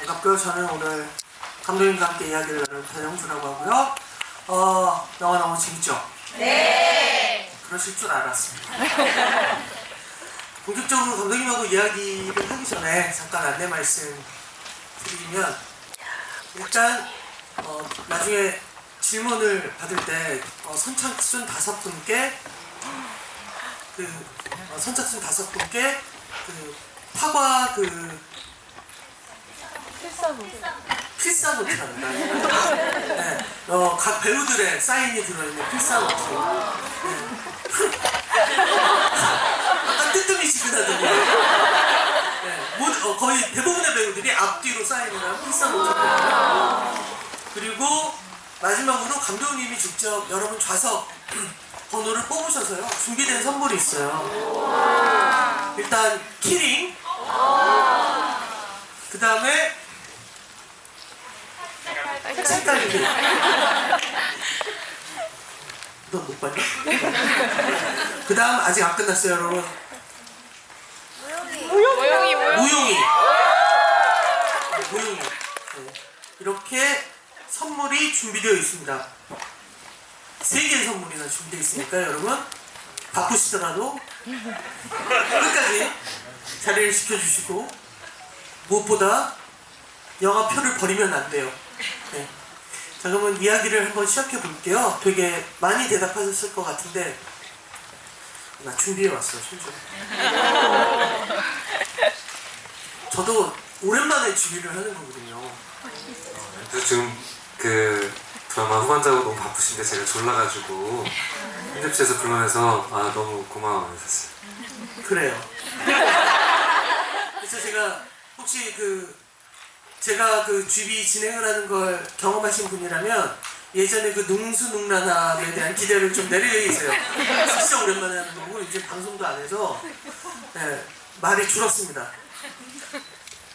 반갑고요. 저는 오늘 감독님과 함께 이야기를 나눌 배영주라고 하고요. 영화 너무 재밌죠? 네. 그러실 줄 알았습니다. 본격적으로 감독님하고 이야기를 하기 전에 잠깐 안내 말씀 드리면, 일단 나중에 질문을 받을 때 선착순 5분께 선착순 5분께 파과 필사노트랍니다. 네, 각 배우들의 사인이 들어있는 필사노트. 네. 약간 뜨뜻미지근하더니, 네, 거의 대부분의 배우들이 앞뒤로 사인을 한 필사노트거든요. 그리고 마지막으로 감독님이 직접 여러분 좌석 번호를 뽑으셔서요, 준비된 선물이 있어요. 일단 키링, 그 다음에 색깔기. 너 못 봤냐? 그 다음 아직 안 끝났어요, 여러분. 모용이. 무용이. 네. 이렇게 선물이 준비되어 있습니다. 3개의 선물이나 준비되어 있으니까 여러분 바쁘시더라도 끝까지 자리를 지켜주시고, 무엇보다 영화표를 버리면 안 돼요. 네. 자, 그러면 이야기를 한번 시작해 볼게요. 되게 많이 대답하셨을 것 같은데, 나 준비해 왔어, 실제로. 저도 오랜만에 준비를 하는 거거든요. 지금 드라마 후반 작업 너무 바쁘신데 제가 졸라가지고 편집실에서 불러내서 너무 고마워요, 사실. 그래요. 그래서 제가 혹시 제가 GB 진행을 하는 걸 경험하신 분이라면 예전에 능수능란함에 대한 기대를 좀 내려계세요. 진짜 오랜만에 하는 거고, 이제 방송도 안 해서 말이 줄었습니다.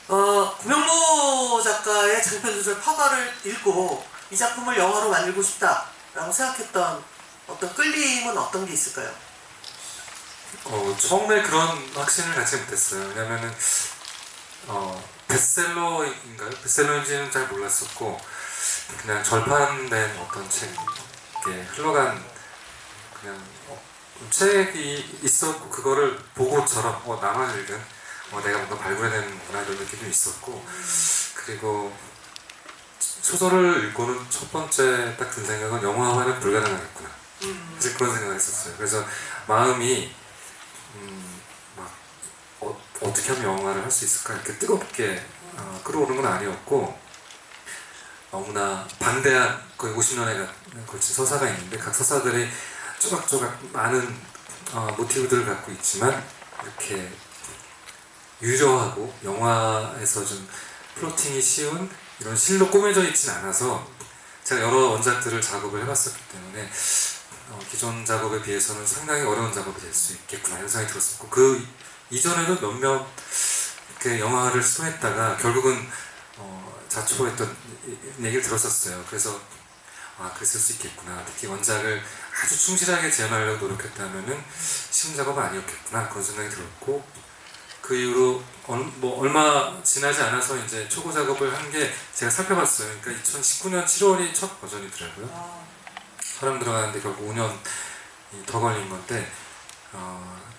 구명모 작가의 장편소설 파과를 읽고 이 작품을 영화로 만들고 싶다라고 생각했던 어떤 끌림은 어떤 게 있을까요? 처음에 그런 확신을 갖지 못했어요. 왜냐면은 베스트셀러인가요? 베스트셀러인지는 잘 몰랐었고, 그냥 절판된 어떤 책, 이렇게 흘러간 그냥 책이 있었고, 그거를 보고처럼 나만 읽은 내가 뭔가 발굴해내는구나 이런 느낌도 있었고, 그리고 소설을 읽고는 첫 번째 딱 든 생각은 영화화는 불가능하겠구나, 사실 그런 생각을 했었어요. 그래서 마음이 어떻게 하면 영화를 할 수 있을까 이렇게 뜨겁게 끌어오는 건 아니었고, 너무나 방대한 거의 50년에 걸친 서사가 있는데 각 서사들이 조각조각 많은 모티브들을 갖고 있지만 이렇게 유려하고 영화에서 좀 플로팅이 쉬운 이런 실로 꾸며져 있진 않아서, 제가 여러 원작들을 작업을 해봤었기 때문에 기존 작업에 비해서는 상당히 어려운 작업이 될 수 있겠구나 이런 생각이 들었었고, 그 이전에도 몇몇 이렇게 영화를 시도했다가 결국은 자초했던 얘기를 들었었어요. 그래서 그랬을 수 있겠구나, 특히 원작을 아주 충실하게 재현하려고 노력했다면은 쉬운 작업은 아니었겠구나 그런 생각이 들었고, 그 이후로 얼마 지나지 않아서 이제 초고 작업을 한 게 제가 살펴봤어요. 그러니까 2019년 7월이 첫 버전이더라고요. 사람 들어가는데 결국 5년이 더 걸린 건데,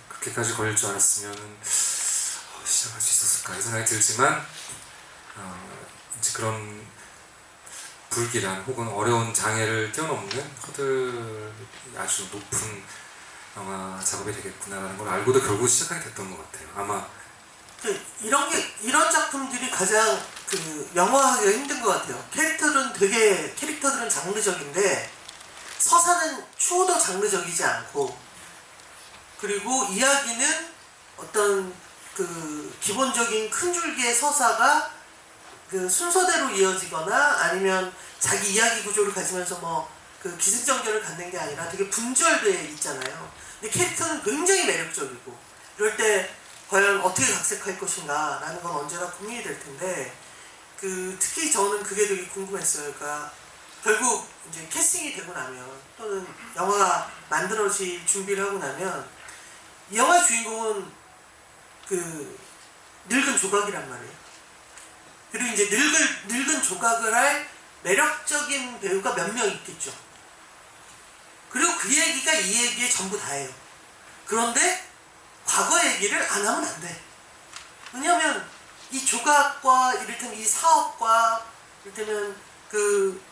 그렇게까지 걸릴 줄 알았으면 시작할 수 있었을까 이 생각이 들지만, 이제 그런 불길한 혹은 어려운 장애를 뛰어넘는 허들이 아주 높은 영화 작업이 되겠구나라는 걸 알고도 결국 시작하게 됐던 것 같아요. 아마 이런 작품들이 가장 영화하기가 힘든 것 같아요. 캐릭터들은 장르적인데 서사는 추호도 장르적이지 않고, 그리고 이야기는 어떤 기본적인 큰 줄기의 서사가 순서대로 이어지거나 아니면 자기 이야기 구조를 가지면서 기승전결을 갖는 게 아니라 되게 분절되어 있잖아요. 근데 캐릭터는 굉장히 매력적이고, 이럴 때 과연 어떻게 각색할 것인가 라는 건 언제나 고민이 될 텐데, 특히 저는 그게 되게 궁금했어요. 그러니까 결국 이제 캐스팅이 되고 나면, 또는 영화가 만들어질 준비를 하고 나면, 이 영화 주인공은 늙은 조각이란 말이에요. 그리고 이제 늙은 조각을 할 매력적인 배우가 몇 명 있겠죠. 그리고 그 얘기가 이 얘기의 전부 다예요. 그런데 과거 얘기를 안 하면 안 돼. 왜냐하면 이 조각과 이를테면 이 사업과 이를테면 그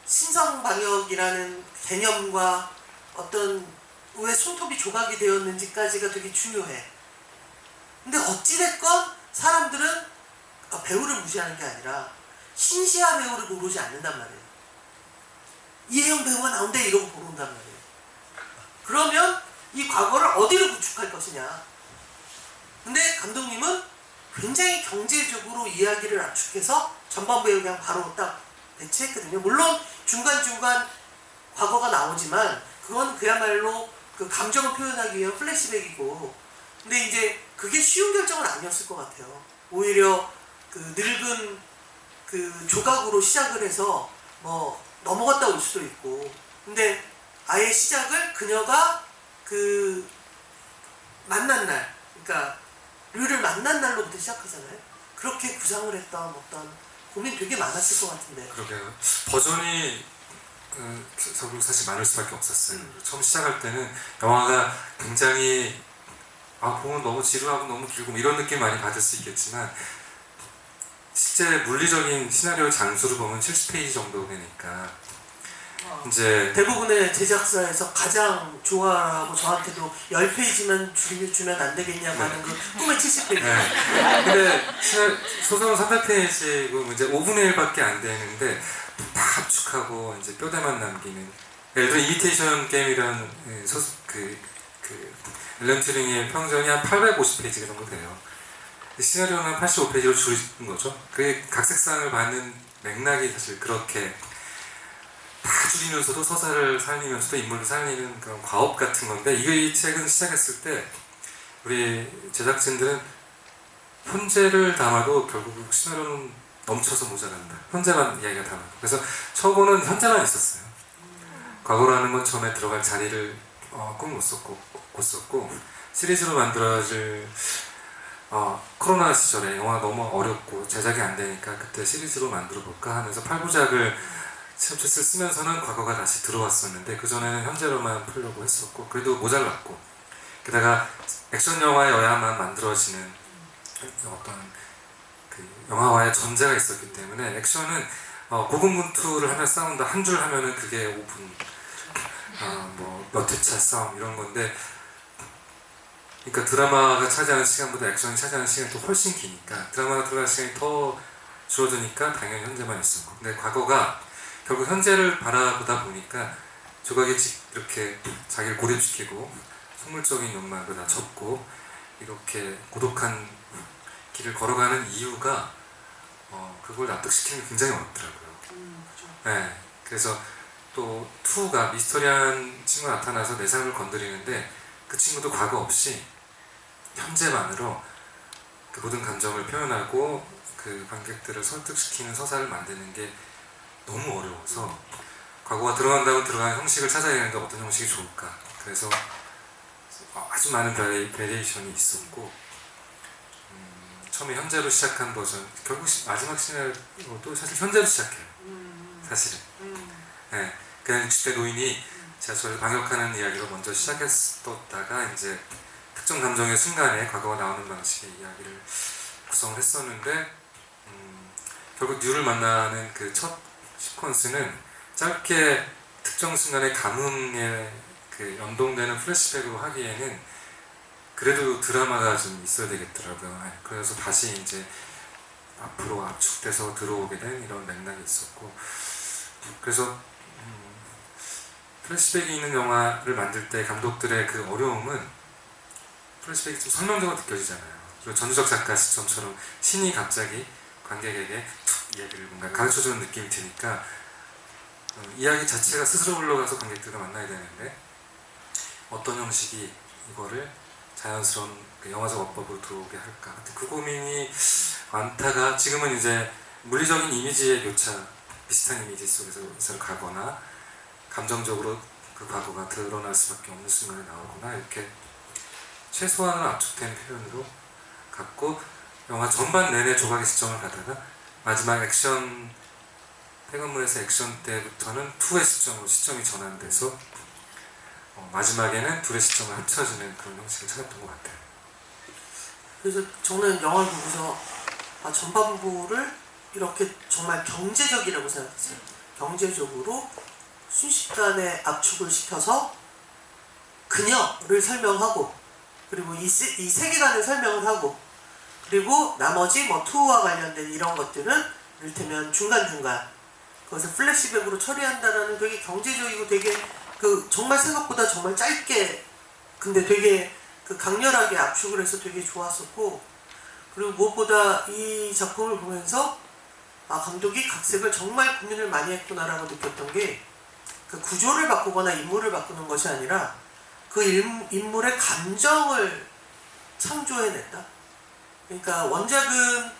신성방역이라는 개념과 어떤 왜 손톱이 조각이 되었는지까지가 되게 중요해. 근데 어찌됐건 사람들은 배우를 무시하는 게 아니라 신시아 배우를 모르지 않는단 말이에요. 이혜영 배우가 나온대 이러고 보러 온단 말이에요. 그러면 이 과거를 어디로 구축할 것이냐. 근데 감독님은 굉장히 경제적으로 이야기를 압축해서 전반부에 그냥 바로 딱 배치했거든요. 물론 중간중간 과거가 나오지만 그건 그야말로 그 감정을 표현하기 위한 플래시백이고, 근데 이제 그게 쉬운 결정은 아니었을 것 같아요. 오히려 그 늙은 그 조각으로 시작을 해서 뭐 넘어갔다 올 수도 있고, 근데 아예 시작을 그녀가 그 만난 날, 그러니까 류를 만난 날로부터 시작하잖아요. 그렇게 구상을 했던 어떤 고민 되게 많았을 것 같은데. 그러게요. 버전이 저도 사실 많을 수밖에 없었어요. 처음 시작할 때는 영화가 굉장히 보면 너무 지루하고 너무 길고 이런 느낌 많이 받을 수 있겠지만 실제 물리적인 시나리오 장수를 보면 70페이지 정도 되니까 이제 대부분의 제작사에서 가장 좋아하고 저한테도 10페이지만 주면 안 되겠냐고 하는 그 꿈의 70페이지. 네. 근데 소설은 300페이지고 이제 5분의 1밖에 안 되는데 다 압축하고 이제 뼈대만 남기는, 예를 들어 이미테이션 게임이라는 앨런 튜링의 평전이 한 850페이지 정도 돼요. 시나리오는 85페이지로 줄인 거죠. 그게 각색상을 받는 맥락이 사실 그렇게 다 줄이면서도 서사를 살리면서도 인물을 살리는 그런 과업 같은 건데, 이 책은 시작했을 때 우리 제작진들은 현재를 담아도 결국 시나리오는 넘쳐서 모자란다. 현재만 이야기가 담아도. 그래서 처음에는 현재만 있었어요. 과거라는 건 처음에 들어갈 자리를 꿈을 못 썼고 시리즈로 만들어질 코로나 시절에 영화 너무 어렵고 제작이 안 되니까 그때 시리즈로 만들어 볼까 하면서 8부작을 시험체를 쓰면서는 과거가 다시 들어왔었는데 그전에는 현재로만 풀려고 했었고 그래도 모자랐고, 게다가 액션 영화여야만 만들어지는 어떤 그 영화와의 전제가 있었기 때문에 액션은 고군분투를 하며 싸운다 한 줄 하면은 그게 5분 뭐 몇 회차 싸움 이런 건데, 그러니까 드라마가 차지하는 시간보다 액션이 차지하는 시간이 또 훨씬 기니까 드라마가 들어갈 시간이 더 줄어드니까 당연히 현재만 있었고, 근데 과거가 결국 현재를 바라보다 보니까 조각이 이렇게 자기를 고립시키고 속물적인 욕망도 다 접고 이렇게 고독한 길을 걸어가는 이유가 그걸 납득시키는 게 굉장히 어렵더라고요. 그렇죠. 네, 그래서 또 2가 미스터리한 친구가 나타나서 내 삶을 건드리는데 그 친구도 과거 없이 현재만으로 그 모든 감정을 표현하고 그 관객들을 설득시키는 서사를 만드는 게 너무 어려워서 과거가 들어간다고 들어가는 형식을 찾아야 되는데 어떤 형식이 좋을까, 그래서 아주 많은 베리에이션이 있었고 처음에 현재로 시작한 버전, 결국 마지막 시나리오도 사실 현재로 시작해요. 사실은 네, 그냥 60대 노인이 지하철에서 방역하는 이야기로 먼저 시작했었다가 이제 특정 감정의 순간에 과거가 나오는 방식의 이야기를 구성을 했었는데 결국 뉴를 만나는 그 첫 시퀀스는 짧게 특정 순간의 감흥에 그 연동되는 플래시백으로 하기에는 그래도 드라마가 좀 있어야 되겠더라고요. 그래서 다시 이제 앞으로 압축돼서 들어오게 된 이런 맥락이 있었고, 그래서 플래시백이 있는 영화를 만들 때 감독들의 그 어려움은 플래시백이 좀 설명적으로 느껴지잖아요. 그리고 전주적 작가 시점처럼 신이 갑자기 관객에게 툭 이야기를 뭔가 가르쳐주는 느낌이 드니까 이야기 자체가 스스로 흘러가서 관객들과 만나야 되는데 어떤 형식이 이거를 자연스러운 그 영화적 어법으로 들어오게 할까, 그 고민이 많다가 지금은 이제 물리적인 이미지의 교차, 비슷한 이미지 속에서 가거나 감정적으로 그 과거가 드러날 수밖에 없는 순간이 나오거나 이렇게 최소한으로 압축된 표현으로 갖고 영화 전반 내내 조각의 시점을 가다가 마지막 액션 팽은문에서 액션 때부터는 2의 시점으로 시점이 전환돼서 마지막에는 둘의 시점을 합쳐지는 그런 형식을 찾았던 것 같아요. 그래서 저는 영화를 보고서 전반부를 이렇게 정말 경제적이라고 생각했어요. 경제적으로 순식간에 압축을 시켜서 그녀를 설명하고, 그리고 이 세계관을 설명을 하고, 그리고 나머지 뭐 투어와 관련된 이런 것들은 이를테면 중간중간 그것을 플래시백으로 처리한다라는 되게 경제적이고 되게 정말 생각보다 정말 짧게 근데 되게 강렬하게 압축을 해서 되게 좋았었고, 그리고 무엇보다 이 작품을 보면서 감독이 각색을 정말 고민을 많이 했구나라고 느꼈던 게 그 구조를 바꾸거나 인물을 바꾸는 것이 아니라 그 인물의 감정을 창조해냈다. 그러니까 원작은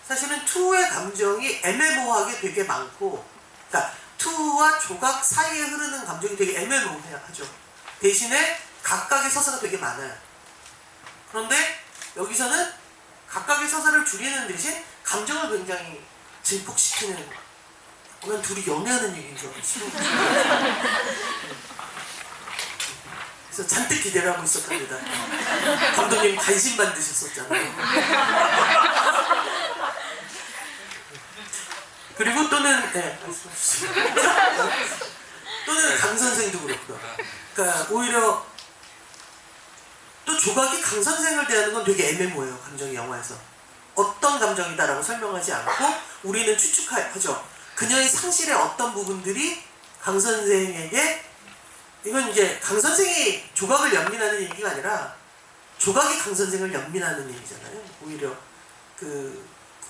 사실은 2의 감정이 애매모호하게 되게 많고, 그러니까 2와 조각 사이에 흐르는 감정이 되게 애매모호하죠. 대신에 각각의 서사가 되게 많아요. 그런데 여기서는 각각의 서사를 줄이는 대신 감정을 굉장히 증폭시키는, 난 둘이 연애하는 얘기인 줄 알았어. 그래서 잔뜩 기대를 하고 있었답니다. 감독님 관심 받으셨었잖아요. 그리고 또는 또는 강 선생도 그렇고요. 그러니까 오히려 또 조각이 강 선생을 대하는 건 되게 애매모호해요. 감정이 영화에서 어떤 감정이다라고 설명하지 않고 우리는 추측하죠. 그녀의 상실의 어떤 부분들이 강 선생에게, 이건 이제 강 선생이 조각을 연민하는 얘기가 아니라 조각이 강 선생을 연민하는 얘기잖아요. 오히려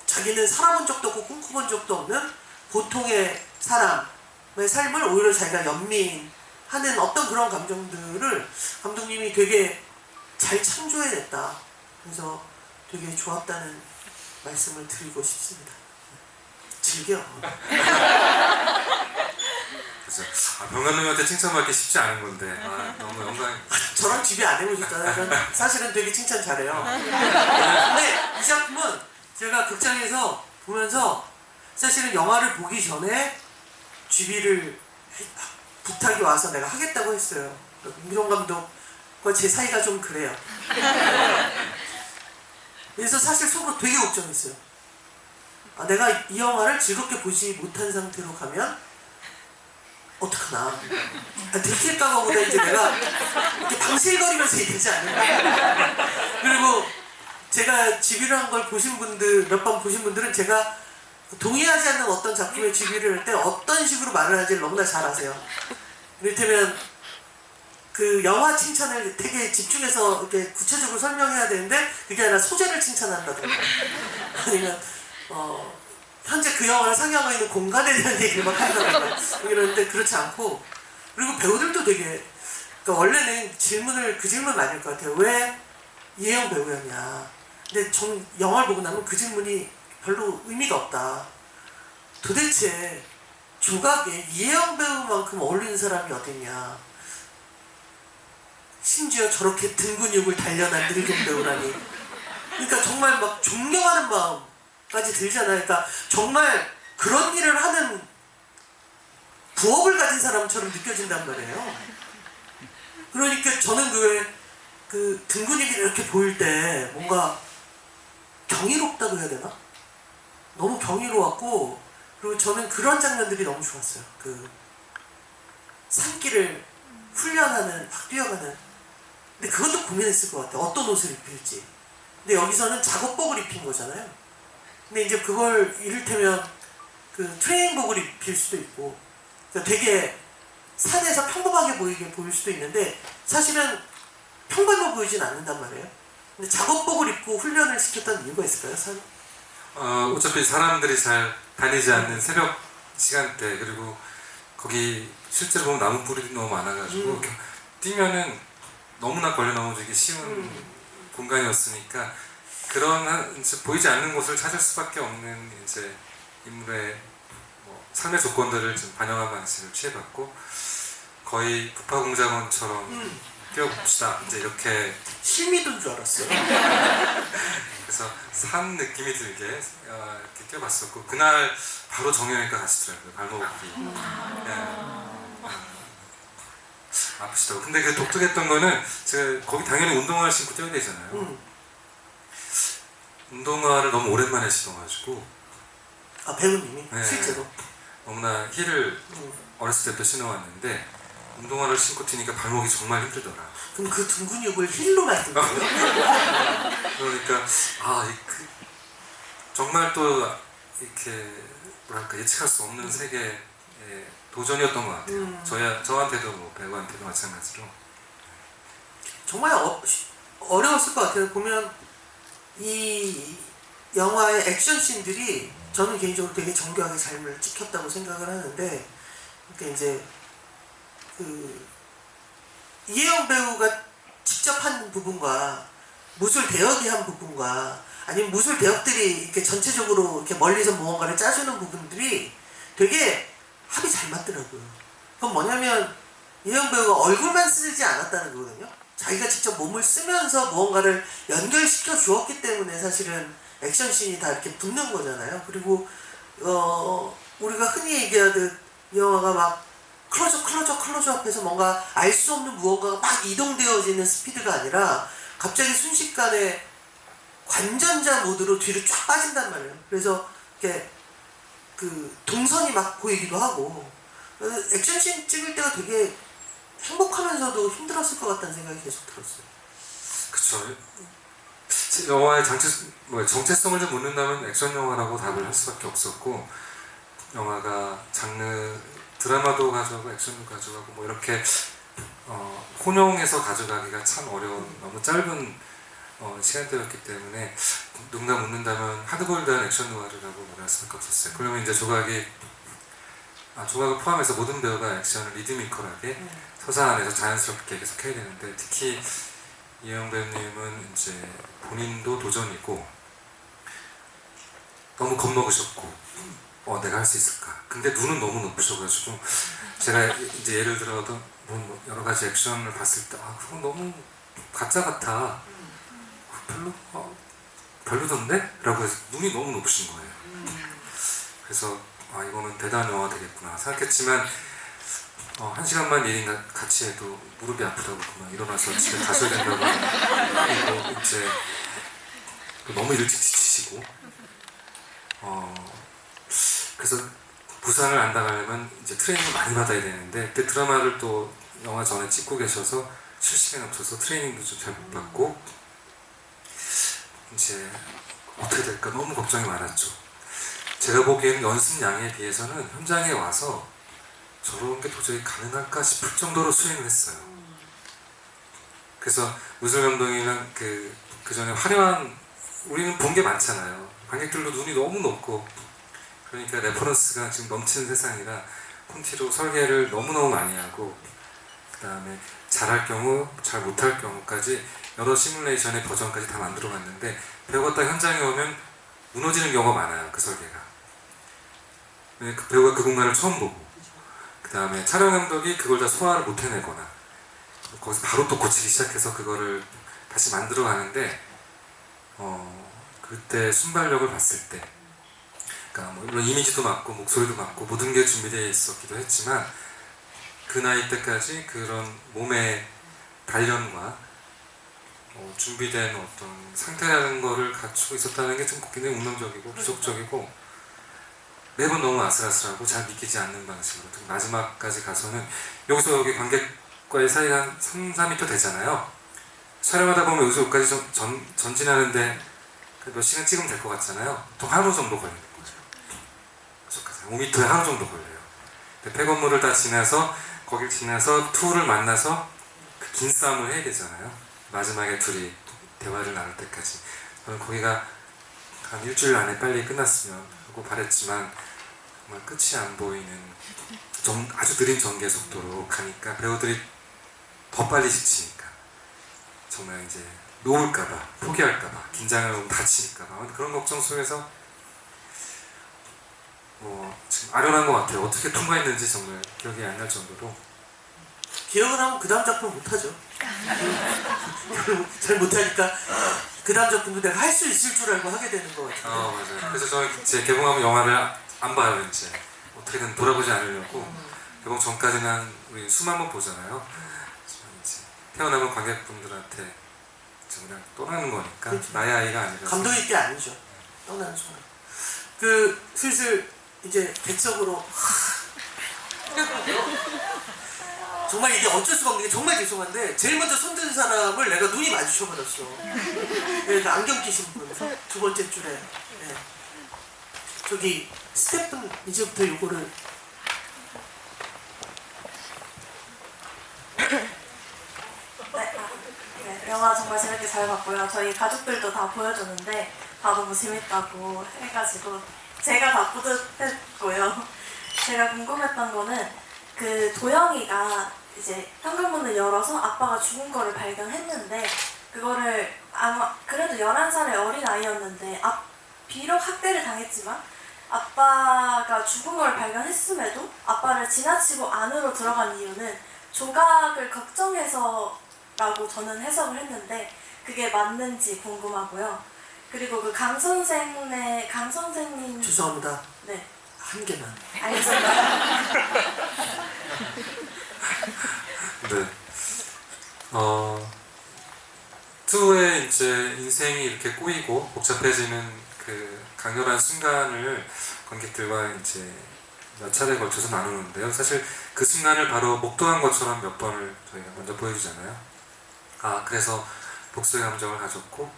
자기는 살아본 적도 없고 꿈꿔본 적도 없는 보통의 사람의 삶을 오히려 자기가 연민하는 어떤 그런 감정들을 감독님이 되게 잘 창조해냈다. 그래서 되게 좋았다는 말씀을 드리고 싶습니다. 즐겨. 그래서 병감독님한테 칭찬받기 쉽지 않은 건데 너무 영광입니다. 저랑 집에 안 해보셨잖아요. 사실은 되게 칭찬 잘해요. 근데 이 작품은 제가 극장에서 보면서 사실은 영화를 보기 전에 GB를 부탁이 와서 내가 하겠다고 했어요. 민홍 감독과 제 사이가 좀 그래요. 그래서 사실 속으로 되게 걱정했어요. 내가 이 영화를 즐겁게 보지 못한 상태로 가면 어떡하나. 들킬까 보다 이제 내가 이렇게 방실거리면서 얘기하지 않을까. 그리고 제가 GB를 한 걸 보신 분들, 몇 번 보신 분들은 제가 동의하지 않는 어떤 작품의 GB를 할 때 어떤 식으로 말을 하는지 너무나 잘 아세요. 이를테면 영화 칭찬을 되게 집중해서 이렇게 구체적으로 설명해야 되는데 그게 아니라 소재를 칭찬한다든가 아니면 현재 그 영화를 상영하고 있는 공간에 대한 얘기를 막 한다든가 이러는데 그렇지 않고, 그리고 배우들도 되게, 그러니까 원래는 그 질문 많이 할 것 같아요. 왜 이혜영 배우였냐. 근데 영화를 보고 나면 그 질문이 별로 의미가 없다. 도대체 조각에 이혜영 배우만큼 어울리는 사람이 어딨냐. 심지어 저렇게 등 근육을 단련한 늙은 배우라니. 그러니까 정말 막 존경하는 마음까지 들잖아요. 그러니까 정말 그런 일을 하는 부업을 가진 사람처럼 느껴진단 말이에요. 그러니까 저는 그 등 근육이 이렇게 보일 때 뭔가 경이롭다고 해야 되나? 너무 경이로웠고, 그리고 저는 그런 장면들이 너무 좋았어요. 산길을 훈련하는, 막 뛰어가는. 근데 그것도 고민했을 것 같아요. 어떤 옷을 입힐지. 근데 여기서는 작업복을 입힌 거잖아요. 근데 이제 그걸 이를테면 트레이닝복을 입힐 수도 있고, 그러니까 되게 산에서 평범하게 보일 수도 있는데 사실은 평범해 보이진 않는단 말이에요. 근데 작업복을 입고 훈련을 시켰다는 이유가 있을까요? 어차피 사람들이 잘 다니지 않는 새벽 시간대, 그리고 거기 실제로 보면 나무 뿌리도 너무 많아가지고 뛰면은 너무나 걸려 넘어지기 쉬운 공간이었으니까 그런 이제 보이지 않는 곳을 찾을 수밖에 없는 이제 인물의 삶의 조건들을 좀 반영한 방식을 취해봤고, 거의 부파공작원처럼 뛰어봅시다 이제 이렇게 실미도인 줄 알았어요. 그래서 산 느낌이 들게 이렇게 껴봤었고 그날 바로 정형외과 가시더라고요. 발목이 아프시다고. 근데 그 독특했던 거는 제가 거기 당연히 운동화를 신고 뛰어야 되잖아요. 운동화를 너무 오랜만에 신어가지고 아 배우님이 네. 실제로. 너무나 힐을 어렸을 때부터 신어왔는데 운동화를 신고 뛰니까 발목이 정말 힘들더라. 그럼 그 등 근육을 힐로 만든 거예요? 그러니까 정말 또 이렇게 뭐랄까 예측할 수 없는 세계의 도전이었던 것 같아요. 저한테도 뭐 배우한테도 마찬가지로. 정말 어려웠을 것 같아요. 보면 이 영화의 액션씬들이 저는 개인적으로 되게 정교하게 잘 찍혔다고 생각을 하는데, 그러니까 이제 그 이혜영 배우가 직접 한 부분과 무술 대역이 한 부분과 아니면 무술 대역들이 이렇게 전체적으로 이렇게 멀리서 무언가를 짜주는 부분들이 되게 합이 잘 맞더라고요. 그건 뭐냐면 이혜영 배우가 얼굴만 쓰지 않았다는 거거든요. 자기가 직접 몸을 쓰면서 무언가를 연결시켜 주었기 때문에 사실은 액션씬이 다 이렇게 붙는 거잖아요. 그리고 우리가 흔히 얘기하듯 이 영화가 막 클로즈업 해서 뭔가 알 수 없는 무언가가 막 이동되어지는 스피드가 아니라 갑자기 순식간에 관전자 모드로 뒤로 쫙 빠진단 말이에요. 그래서 이렇게 그 동선이 막 보이기도 하고, 액션씬 찍을 때가 되게 행복하면서도 힘들었을 것 같다는 생각이 계속 들었어요. 그쵸. 영화의 정체성을 좀 묻는다면 액션 영화라고 답을 할 수밖에 없었고, 영화가 장르 드라마도 가져가고 액션도 가져가고 뭐 이렇게 혼용해서 가져가기가 참 어려운 너무 짧은 시간대였기 때문에 누군가 묻는다면 하드보일드한 액션 영화라고 말할 수밖에 없었어요. 그러면 이제 조각을 포함해서 모든 배우가 액션을 리드미컬하게 서사 안에서 자연스럽게 계속 해야 되는데, 특히 이혜영 배우님은 이제 본인도 도전이고 너무 겁먹으셨고 내가 할 수 있을까? 근데 눈은 너무 높으셔가지고 제가 이제 예를 들어도 뭐 여러 가지 액션을 봤을 때 그건 너무 가짜 같아. 별로던데? 라고 해서 눈이 너무 높으신 거예요. 그래서 이거는 대단한 영화 되겠구나 생각했지만 1시간만 예린 같이 해도 무릎이 아프다고 그만 일어나서 집에 가셔야 된다고 하고 이제 너무 일찍 지치시고 그래서 부상을 안 당하려면 이제 트레이닝을 많이 받아야 되는데, 그때 드라마를 또 영화 전에 찍고 계셔서 쉴 시간이 없어서 트레이닝도 좀 잘 못 받고 이제 어떻게 될까 너무 걱정이 많았죠. 제가 보기에는 연습량에 비해서는 현장에 와서 저런 게 도저히 가능할까 싶을 정도로 수행을 했어요. 그래서 무술 감독이랑 그 전에 화려한, 우리는 본 게 많잖아요. 관객들도 눈이 너무 높고, 그러니까 레퍼런스가 지금 넘치는 세상이라 콘티로 설계를 너무너무 많이 하고, 그 다음에 잘할 경우, 잘 못할 경우까지 여러 시뮬레이션의 버전까지 다 만들어 봤는데, 배우가 딱 현장에 오면 무너지는 경우가 많아요. 그 설계가. 그 배우가 그 공간을 처음 보고, 그 다음에 촬영 감독이 그걸 다 소화를 못 해내거나 거기서 바로 또 고치기 시작해서 그거를 다시 만들어 가는데, 그때 순발력을 봤을 때, 그러니까 뭐 물론 이미지도 맞고 목소리도 맞고 모든 게 준비되어 있었기도 했지만, 그 나이 때까지 그런 몸의 단련과 준비된 어떤 상태라는 거를 갖추고 있었다는 게 좀 굉장히 운명적이고 기적적이고, 매번 너무 아슬아슬하고 잘 믿기지 않는 방식으로, 특히 마지막까지 가서는 여기서 여기 관객과의 사이가 한 3-4m 되잖아요. 촬영하다 보면 여기서 여기까지 전진하는데 몇 시간 찍으면 될 것 같잖아요. 보통 하루 정도 걸리는 거죠. 5m에 하루 정도 걸려요. 근데 폐건물을 다 지나서, 거길 지나서 투를 만나서 그 긴 싸움을 해야 되잖아요. 마지막에 둘이 대화를 나눌 때까지. 저는 거기가 한 일주일 안에 빨리 끝났으면 하고 바랬지만, 정말 끝이 안 보이는 아주 느린 전개 속도로 가니까 배우들이 더 빨리 지치니까 정말 이제 놓을까봐, 포기할까봐, 긴장을 너무 다치니까봐, 그런 걱정 속에서 지금 아련한 것 같아요. 어떻게 통과했는지 정말 기억이 안 날 정도로. 기억을 하면 그 다음 작품 못하죠. 잘 못하니까 그 다음 작품도 내가 할 수 있을 줄 알고 하게 되는 것 같아요. 맞아요. 그래서 저는 제 개봉하면 영화를 안 봐요. 이제 어떻게든 돌아보지 않으려고 개봉 전까지는 우리 수만 번 보잖아요. 이제 태어나면 관객분들한테 그냥 떠나는 거니까 그렇죠. 나의 아이가 아니라 감동 있게 아니죠. 떠나는 순간. 그 슬슬 이제 객석으로 정말 이게 어쩔 수가 없는 게 정말 죄송한데 제일 먼저 손든 사람을 내가 눈이 마주쳐버렸어. 네, 그 안경 끼신 분, 두 번째 줄에. 네. 저기 스태프분 이제부터 요거를 네, 영화 정말 재밌게 잘 봤고요. 저희 가족들도 다 보여줬는데 다 너무 재밌다고 해가지고 제가 다 뿌듯했고요. 제가 궁금했던 거는 그 도영이가 이제 현관문을 열어서 아빠가 죽은 거를 발견했는데 그거를 아마 그래도 11살의 어린아이였는데 비록 학대를 당했지만 아빠가 죽은 걸 발견했음에도 아빠를 지나치고 안으로 들어간 이유는 조각을 걱정해서라고 저는 해석을 했는데 그게 맞는지 궁금하고요. 그리고 그 강 선생님 죄송합니다. 네, 한 개만. 알겠습니다. 네. 2의 이제 인생이 이렇게 꼬이고 복잡해지는 그 강렬한 순간을 관객들과 이제 몇 차례에 걸쳐서 나누는데요. 사실 그 순간을 바로 목도한 것처럼 몇 번을 저희가 먼저 보여주잖아요. 그래서 복수의 감정을 가졌고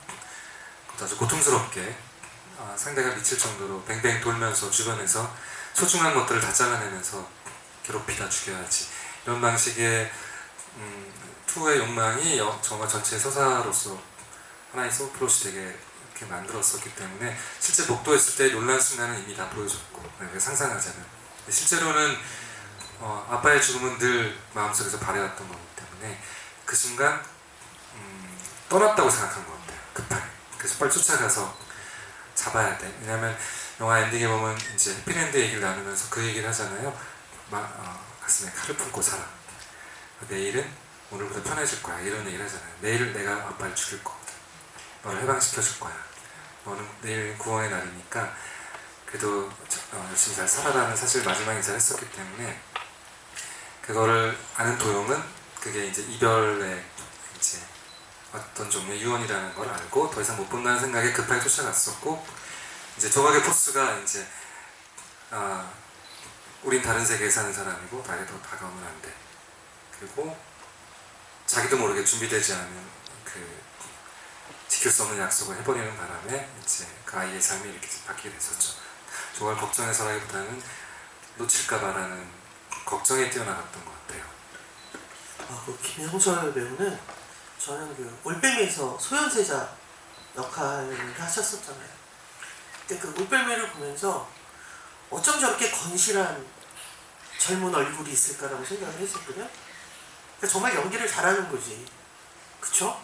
아주 고통스럽게 상대가 미칠 정도로 뱅뱅 돌면서 주변에서 소중한 것들을 다 잘라내면서 괴롭히다 죽여야지 이런 방식의 2의 욕망이 정말 전체 서사로서 하나의 소플롯이 되게 이렇게 만들었었기 때문에 실제 목도했을 때 놀란 순간은 이미 다 보여줬고 상상하자면 실제로는 아빠의 죽음은 늘 마음속에서 바래왔던 거기 때문에 그 순간 떠났다고 생각한 것 같아요. 급하게. 그래서 빨리 쫓아가서 잡아야 돼. 왜냐면 영화 엔딩에 보면 이제 해피랜드 얘기를 나누면서 그 얘기를 하잖아요. 가슴에 칼을 품고 살아. 내일은 오늘보다 편해질 거야. 이런 얘기를 하잖아요. 내일 내가 아빠를 죽일 거거든. 너를 해방시켜줄 거야. 너는 내일 구원의 날이니까 그래도 열심히 잘 살아라는 사실 마지막 인사를 했었기 때문에 그거를 아는 도영은 그게 이제 이별의 이제 어떤 종류의 유언이라는 걸 알고 더 이상 못 본다는 생각에 급하게 쫓아갔었고 이제 조각의 포스가 이제 우린 다른 세계에 사는 사람이고 나에게 더 다가오면 안 돼. 그리고 자기도 모르게 준비되지 않은 그 지킬 수 없는 약속을 해버리는 바람에 이제 그 아이의 삶이 이렇게 바뀌게 됐었죠. 조각을 걱정해서라기보다는 놓칠까봐라는 걱정에 뛰어나갔던 것 같아요. 그 김성철 배우는 저는 그 올빼미에서 소현세자 역할을 하셨었잖아요. 근데 그 올빼미를 보면서 어쩜 저렇게 건실한 젊은 얼굴이 있을까라고 생각을 했었거든요. 그러니까 정말 연기를 잘하는 거지. 그쵸?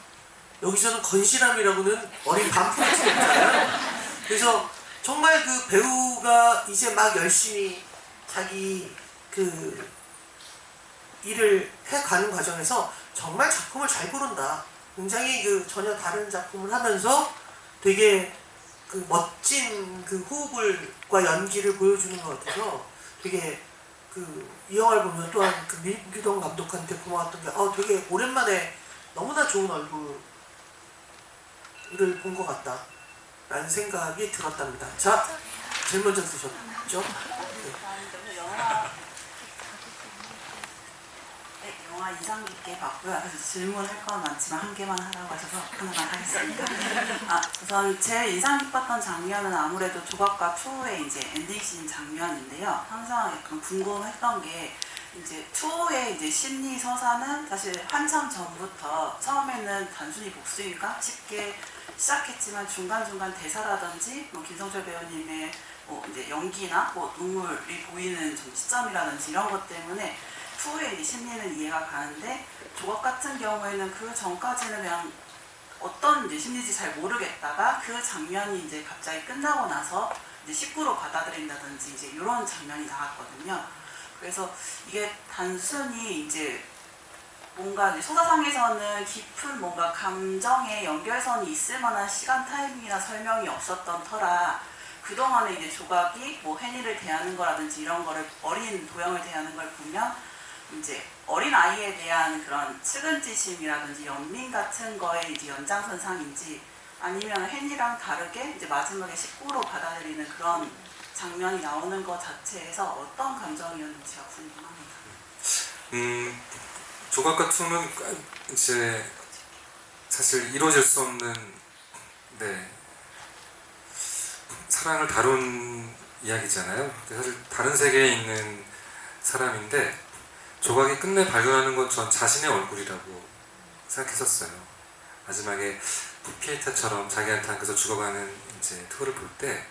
여기서는 건실함이라고는 어린 반푼이 없잖아요. 그래서 정말 그 배우가 이제 막 열심히 자기 그 일을 해가는 과정에서 정말 작품을 잘 고른다. 굉장히 그 전혀 다른 작품을 하면서 되게 그 멋진 그 호흡과 연기를 보여주는 것 같아서 되게 그 이 영화를 보면 또한 그 민규동 감독한테 고마웠던 게 되게 오랜만에 너무나 좋은 얼굴을 본 것 같다 라는 생각이 들었답니다. 자, 제일 먼저 드셨죠? 네, 영화 인상 깊게 봤고요. 그래서 질문할 건 많지만 한 개만 하라고 하셔서 하나만 하겠습니다. 우선 제일 인상 깊었던 장면은 아무래도 조각과 2의 이제 엔딩씬 장면인데요. 항상 약간 궁금했던 게 이제 2의 이제 심리 서사는 사실 한참 전부터 처음에는 단순히 복수인가 싶게 시작했지만 중간중간 대사라든지 김성철 배우님의 이제 연기나 눈물이 보이는 좀 시점이라든지 이런 것 때문에 2의 심리는 이해가 가는데 조각 같은 경우에는 그 전까지는 그냥 어떤 이제 심리인지 잘 모르겠다가 그 장면이 이제 갑자기 끝나고 나서 이제 식구로 받아들인다든지 이제 이런 장면이 나왔거든요. 그래서 이게 단순히 이제 뭔가 이제 소사상에서는 깊은 뭔가 감정의 연결선이 있을 만한 시간 타이밍이나 설명이 없었던 터라 그동안에 이제 조각이 뭐 혜니를 대하는 거라든지 이런 거를 어린 도영을 대하는 걸 보면 이제 어린 아이에 대한 그런 측은지심이라든지 연민 같은 거에 이제 연장선상인지 아니면 혜니랑 다르게 이제 마지막에 식구로 받아들이는 그런 장면이 나오는 것 자체에서 어떤 감정이었는지가 궁금합니다. 조각과 투는 이제 사실 이루어질 수 없는 네 사랑을 다룬 이야기잖아요. 사실 다른 세계에 있는 사람인데 조각이 끝내 발견하는 건 전 자신의 얼굴이라고 생각했었어요. 마지막에 피에타처럼 자기한테 안겨서 죽어가는 이제 투를 볼 때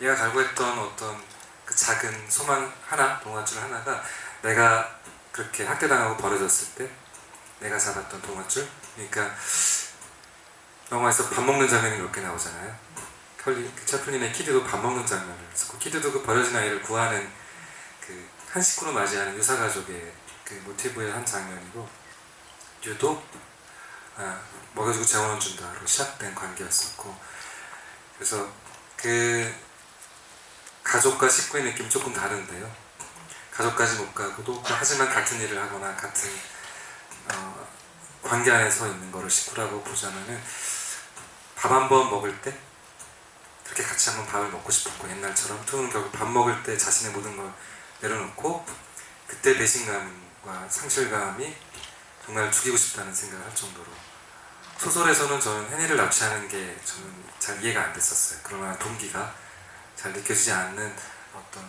얘가 갈구했던 어떤 그 작은 소망 하나, 동아줄 하나가 내가 그렇게 학대당하고 버려졌을 때 내가 잡았던 동아줄. 그러니까 영화에서 밥 먹는 장면이 몇 개 나오잖아요. 채플린의 키드도 밥 먹는 장면을 썼고, 키드도 그 버려진 아이를 구하는 그 한 식구로 맞이하는 유사 가족의 그 모티브의 한 장면이고, 유도 먹여주고 재원을 준다로 시작된 관계였었고, 그래서 그 가족과 식구의 느낌이 조금 다른데요. 가족까지 못 가고도 하지만 같은 일을 하거나 같은 관계 안에 서 있는 거를 식구라고 보자면은 밥 한 번 먹을 때 그렇게 같이 한번 밥을 먹고 싶었고, 옛날처럼 투는 결국 밥 먹을 때 자신의 모든 걸 내려놓고 그때 배신감과 상실감이 정말 죽이고 싶다는 생각을 할 정도로, 소설에서는 저는 혜니를 납치하는 게 저는 잘 이해가 안 됐었어요. 그러나 동기가 잘 느껴지지 않는 어떤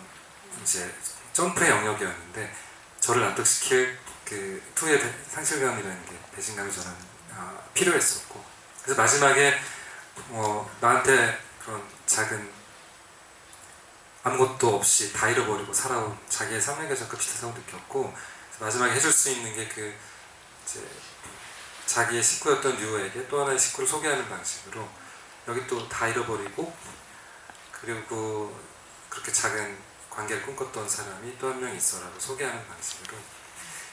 이제 점프의 영역이었는데, 저를 납득시킬 그 투의 상실감이라는 게, 배신감이 저는 필요했었고, 그래서 마지막에 나한테 그런 작은 아무것도 없이 다 잃어버리고 살아온 자기의 삶의 과정과 비슷하다고 느꼈고, 마지막에 해줄 수 있는 게 그 이제 자기의 식구였던 류에게 또 하나의 식구를 소개하는 방식으로, 여기 또 다 잃어버리고 그리고 그렇게 작은 관계를 꿈꿨던 사람이 또 한 명 있어라고 소개하는 방식으로,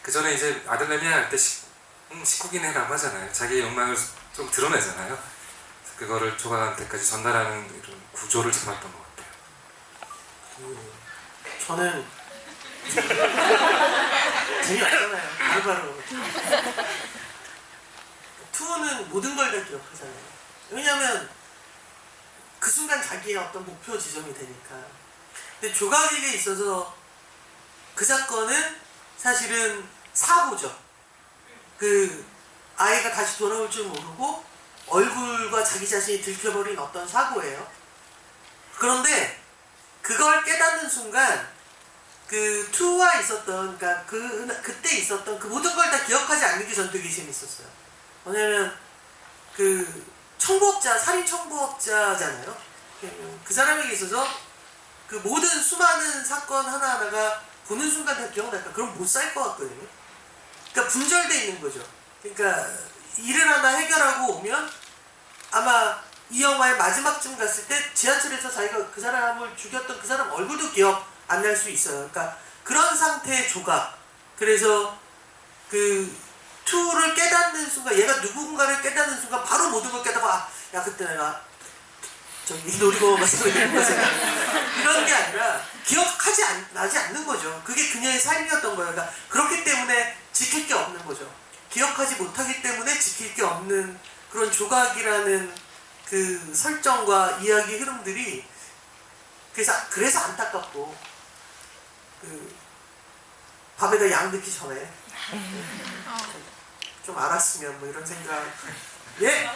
그 전에 이제 아들내미 할 때 식구긴 해라고 하잖아요. 자기의 욕망을 좀 드러내잖아요. 그래서 그거를 조각한테까지 전달하는 이런 구조를 잡았던 것 같아요. 저는 재미없잖아요. 바로바로. 투는 모든 걸 다 기억하잖아요. 왜냐하면 그 순간 자기의 어떤 목표 지점이 되니까. 근데 조각에게 있어서 그 사건은 사실은 사고죠. 그 아이가 다시 돌아올 줄 모르고 얼굴과 자기 자신이 들켜버린 어떤 사고예요. 그런데 그걸 깨닫는 순간 그 투와 있었던, 그러니까 그때 있었던 그 모든 걸 다 기억하지 않는 게 전 되게 재밌었어요. 왜냐면 그 청부업자, 살인 청부업자잖아요. 그 사람에게 있어서 그 모든 수많은 사건 하나하나가 보는 순간 다 기억날까? 그럼 못 살 것 같거든요. 그러니까 분절돼 있는 거죠. 그러니까 일을 하나 해결하고 오면 아마 이 영화의 마지막쯤 갔을 때 지하철에서 자기가 그 사람을 죽였던 그 사람 얼굴도 기억 안 날 수 있어요. 그러니까 그런 상태의 조각. 그래서 그 투를 깨닫는 순간, 얘가 누군가를 깨닫는 순간 바로 모든 걸 깨닫고, 야 그때 내가 저기 놀이공원 가서 이런 거 생각, 이런 게 아니라 나지 않는 거죠. 그게 그녀의 삶이었던 거예요. 그러니까 그렇기 때문에 지킬 게 없는 거죠. 기억하지 못하기 때문에 지킬 게 없는 그런 조각이라는 그 설정과 이야기 흐름들이, 그래서 안타깝고, 그 밥에다 양 넣기 전에 좀 알았으면 뭐 이런 생각. 예?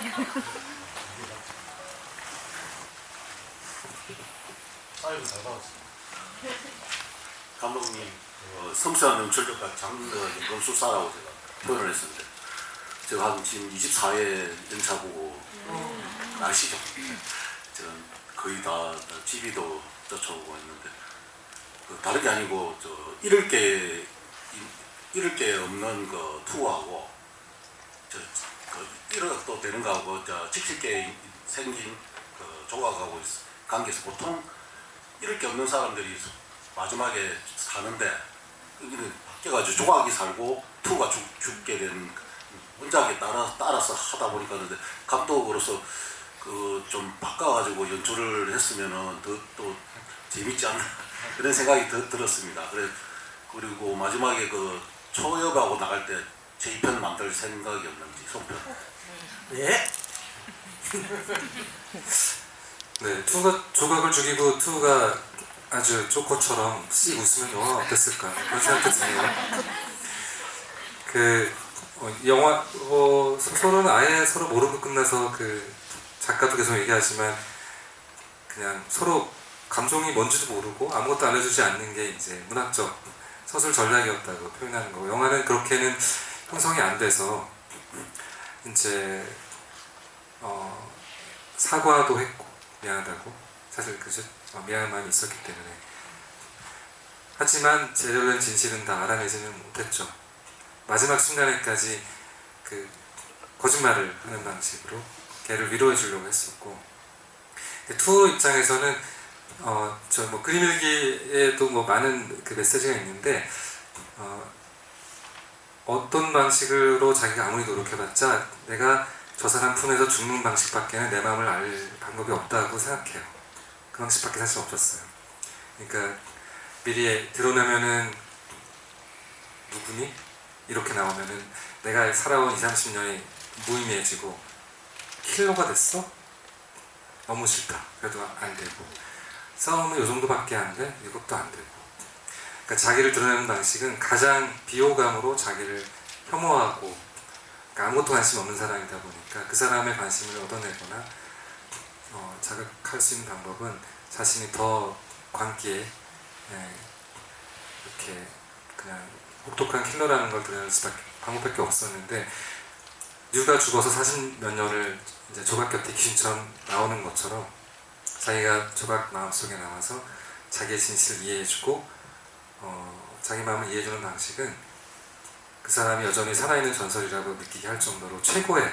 아이고 잘 받았습니다. 감독님 섬세한 명철력과 장르적인 검술사라고 제가 표현을 했었는데, 제가 지금 24회 연차 보고 아시죠? 제가 거의 다 GB도 쫓아오고 있는데, 다른 게 아니고 잃을 게 없는 그 투하고 잃어도 되는 거하고 지킬 게 생긴 그 조각하고 관계에서 보통 잃을 게 없는 사람들이 마지막에 사는데, 여기는 바뀌어가지고 조각이 살고 투가 죽게 된 원작에 따라서 하다 보니까 근데 감독으로서 그 좀 바꿔가지고 연출을 했으면은 또 재밌지 않나 그런 생각이 들었습니다. 그리고 마지막에 그 초엽하고 나갈 때 제2편 만들 생각이었는지 송편. 네. 네, 투가 조각을 죽이고 투가 아주 조커처럼 씩 웃으면 영화가 어땠을까 그런 생각도 드네요. 영화 서로는 아예 서로 모르고 끝나서 작가도 계속 얘기하지만 그냥 서로 감정이 뭔지도 모르고 아무것도 알려주지 않는 게 이제 문학적 서술 전략이었다고 표현하는 거고, 영화는 그렇게는 형성이 안 돼서 이제 사과도 했고 미안하다고 사실 그죠? 미안한 마음이 있었기 때문에. 하지만 제대로 된 진실은 다 알아내지는 못했죠. 마지막 순간에까지 거짓말을 하는 방식으로 걔를 위로해 주려고 했었고, 투 입장에서는 그림 일기에도 많은 메시지가 있는데 어떤 방식으로 자기가 아무리 노력해봤자 내가 저 사람 품에서 죽는 방식밖에는 내 마음을 알 방법이 없다고 생각해요. 그 방식밖에 사실 없었어요. 그러니까 미리 드러나면은 누구니? 이렇게 나오면은 내가 살아온 20, 30년이 무의미해지고 킬러가 됐어? 너무 싫다. 그래도 안 되고 싸움은 요 정도밖에 안 돼? 이것도 안 되고. 그러니까 자기를 드러내는 방식은 가장 비호감으로 자기를 혐오하고, 그러니까 아무것도 관심 없는 사람이다 보니까 그 사람의 관심을 얻어내거나 자극할 수 있는 방법은 자신이 더 광기에 이렇게 그냥 혹독한 킬러라는 걸 드러낼 수밖에 방법밖에 없었는데, 뉴가 죽어서 40몇 년을 이제 조각 곁에 귀신처럼 나오는 것처럼 자기가 조각 마음속에 남아서 자기의 진실을 이해해주고 자기 마음을 이해해주는 방식은 그 사람이 여전히 살아있는 전설이라고 느끼게 할 정도로 최고의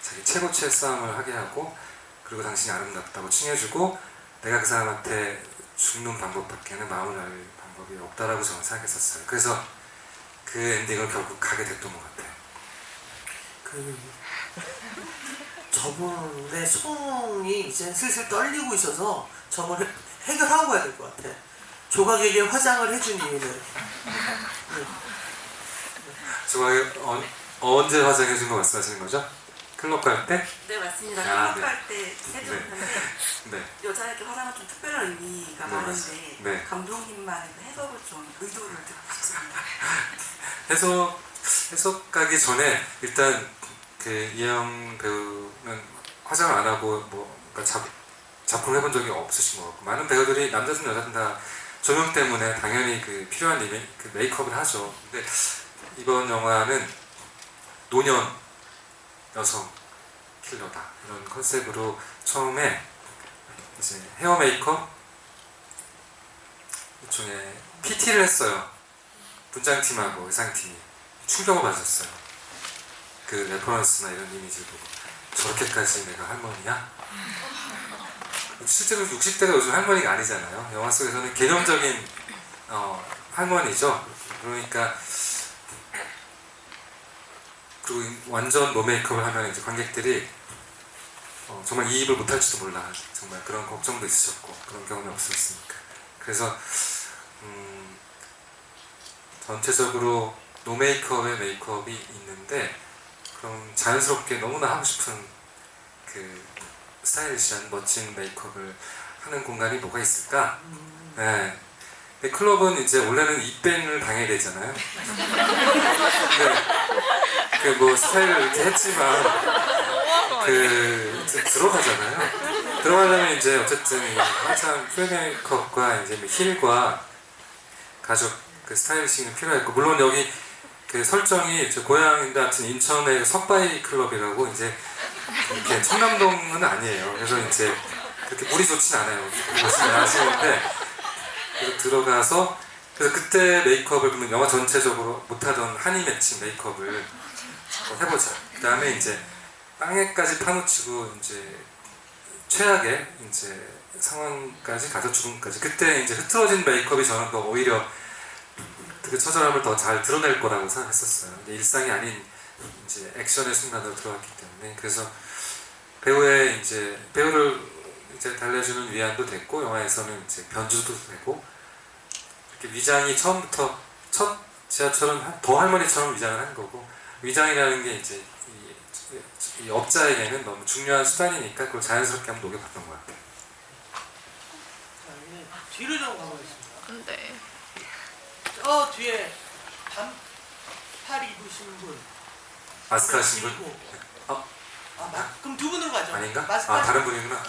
자기 최고치의 싸움을 하게 하고, 그리고 당신이 아름답다고 칭해주고 내가 그 사람한테 죽는 방법밖에는 마음을 알 방법이 없다라고 저는 생각했었어요. 그래서 그 엔딩을 결국 가게 됐던 것 같아요. 저분의 손이 이제 슬슬 떨리고 있어서 저걸 해결하고 가야 될 것 같아. 조각에게 화장을 해준 이유는 조각에 언제 화장해준 거 말씀하시는 거죠? 클럽 갈 때? 네 맞습니다. 아, 클럽 갈때 해줬는데 네. 여자에게 화장은 좀 특별한 의미가 네, 많은데 네. 감독님만의 해석을 좀 의도를 듣고 싶습니다. 해석 가기 전에 일단 이영 배우는 화장을 안 하고 그러니까 작품을 해본 적이 없으신 것 같고, 많은 배우들이 남자든 여자든 다 조명 때문에 당연히 필요한 메이크업을 하죠. 근데 이번 영화는 노년 여성 킬러다 이런 컨셉으로 처음에 이제 헤어 메이크업 일종의 PT를 했어요. 분장팀하고 의상팀이 충격을 받았어요. 레퍼런스나 이런 이미지를 보고 저렇게까지 내가 할머니야? 실제로 60대가 요즘 할머니가 아니잖아요. 영화 속에서는 개념적인 할머니죠. 그러니까 그리고 완전 노 메이크업을 하면 이제 관객들이 정말 이입을 못할지도 몰라. 정말 그런 걱정도 있으셨고 그런 경험이 없었으니까. 그래서 전체적으로 노 메이크업의 메이크업이 있는데, 그럼 자연스럽게 너무나 하고 싶은 스타일리시한 멋진 메이크업을 하는 공간이 뭐가 있을까? 네. 근데 클럽은 이제 원래는 입밴을 당해야 되잖아요. 근데 스타일을 이렇게 했지만 들어가잖아요. 들어가려면 이제 어쨌든 항상 풀 메이크업과 이제 힐과 가죽 스타일리싱이 필요했고, 물론 여기 설정이 저 고향인데 하여튼 인천의 석바이 클럽이라고 이제 이렇게 청담동은 아니에요. 그래서 이제 그렇게 물이 좋진 않아요. 보시면 아시는데, 그래서 들어가서 그래서 그때 메이크업을 그러면 영화 전체적으로 못하던 한이 맺힌 메이크업을 해보자. 그 다음에 이제 빵에까지 파묻히고 이제 최악의 이제 상황까지 가서 죽음까지. 그때 이제 흐트러진 메이크업이 저는 오히려 그 처절함을 더 잘 드러낼 거라고 생각했었어요. 근데 일상이 아닌 이제 액션의 순간으로 들어갔기 때문에 그래서 배우의 이제 배우를 이제 달래주는 위안도 됐고 영화에서는 이제 변주도 되고 이렇게 위장이 처음부터 첫 지하철은 더 할머니처럼 위장을 한 거고 위장이라는 게 이제 이 업자에게는 너무 중요한 수단이니까 그걸 자연스럽게 한번 녹여봤던 것 같아요. 자, 이제 뒤로 좀 가보겠습니다. 네. 저 뒤에 반팔 입으신 분. 마스크 하신 분? 그리고- 어? 그럼 두 분으로 가죠. 아닌가? 마스크 아 하신 다른 분이구나.